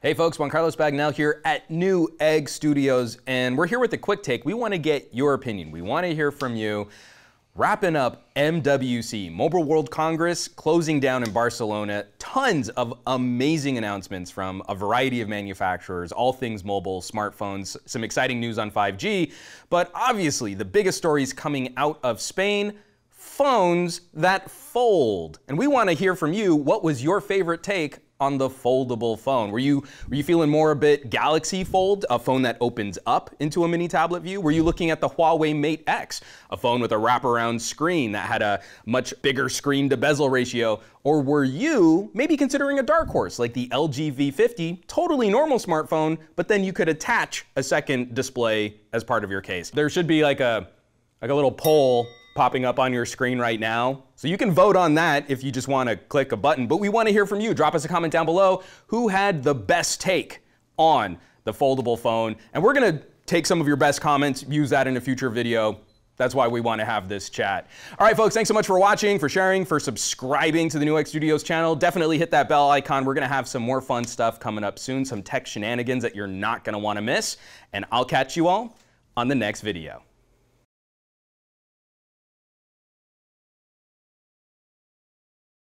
Hey folks, Juan Bagnell here at Newegg Studios, and we're here with a quick take. We want to get your opinion. We want to hear from you. Wrapping up MWC, Mobile World Congress, closing down in Barcelona. Tons of amazing announcements from a variety of manufacturers, all things mobile, smartphones, some exciting news on 5G. But obviously, the biggest stories coming out of Spain, phones that fold. And we want to hear from you. What was your favorite take on the foldable phone? Were you feeling more a bit Galaxy Fold, a phone that opens up into a mini tablet view? Were you looking at the Huawei Mate X, a phone with a wraparound screen that had a much bigger screen to bezel ratio? Or were you maybe considering a dark horse like the LG V50, totally normal smartphone, but then you could attach a second display as part of your case? There should be like a little poll popping up on your screen right now. So you can vote on that if you just want to click a button, but we want to hear from you. Drop us a comment down below. Who had the best take on the foldable phone? And we're going to take some of your best comments, use that in a future video. That's why we want to have this chat. All right, folks, thanks so much for watching, for sharing, for subscribing to the Newegg Studios channel. Definitely hit that bell icon. We're going to have some more fun stuff coming up soon, some tech shenanigans that you're not going to want to miss. And I'll catch you all on the next video.